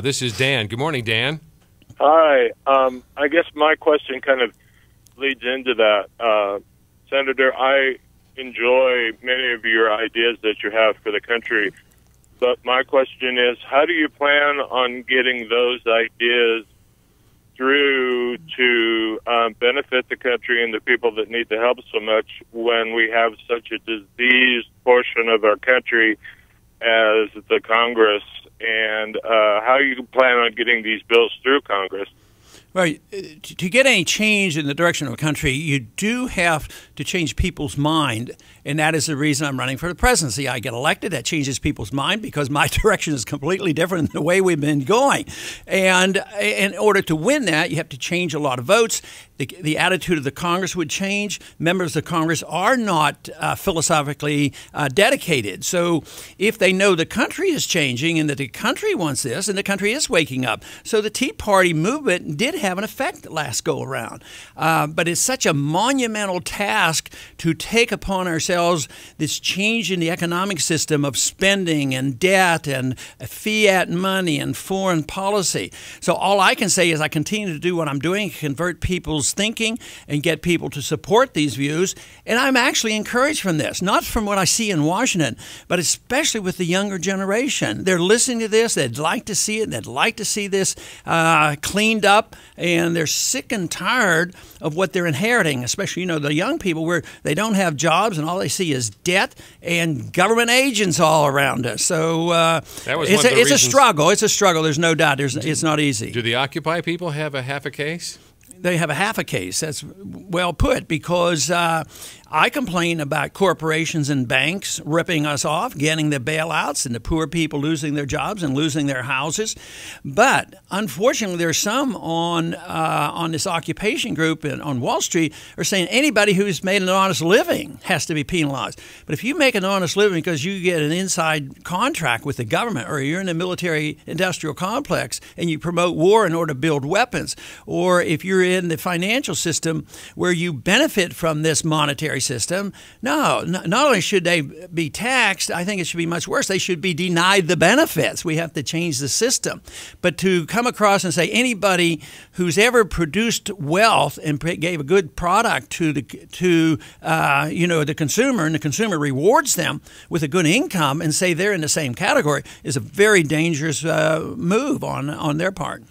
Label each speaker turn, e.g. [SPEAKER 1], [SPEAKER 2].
[SPEAKER 1] This is Dan. Good morning, Dan.
[SPEAKER 2] Hi. I guess my question kind of leads into that. Senator, I enjoy many of your ideas that you have for the country, but my question is, how do you plan on getting those ideas through to benefit the country and the people that need the help so much when we have such a diseased portion of our country as the Congress, and how you plan on getting these bills through Congress?
[SPEAKER 3] Well, to get any change in the direction of a country, you do have to change people's mind, and that is the reason I'm running for the presidency. I get elected, that changes people's mind because my direction is completely different than the way we've been going. And in order to win that, you have to change a lot of votes. The attitude of the Congress would change. Members of Congress are not philosophically dedicated. So if they know the country is changing and that the country wants this and the country is waking up. So the Tea Party movement did have an effect last go around. But it's such a monumental task to take upon ourselves this change in the economic system of spending and debt and fiat money and foreign policy. So all I can say is I continue to do what I'm doing, convert people's thinking and get people to support these views. And I'm actually encouraged from this, not from what I see in Washington, but especially with the younger generation. They're listening to this. They'd like to see it. They'd like to see this cleaned up. And they're sick and tired of what they're inheriting, especially, the young people where they don't have jobs and all they see is debt and government agents all around us. So it's a struggle. It's a struggle. There's no doubt. It's not easy.
[SPEAKER 1] Do the Occupy people have a half a case?
[SPEAKER 3] They have a half a case. That's well put, because I complain about corporations and banks ripping us off, getting the bailouts, and the poor people losing their jobs and losing their houses. But unfortunately, there's some on this occupation group and on Wall Street are saying anybody who's made an honest living has to be penalized. But if you make an honest living because you get an inside contract with the government, or you're in the military-industrial complex and you promote war in order to build weapons, or if you're in the financial system where you benefit from this monetary system, not only should they be taxed, I think it should be much worse. They should be denied the benefits. We have to change the system. But to come across and say anybody who's ever produced wealth and gave a good product to the consumer, and the consumer rewards them with a good income, and say they're in the same category is a very dangerous move on their part.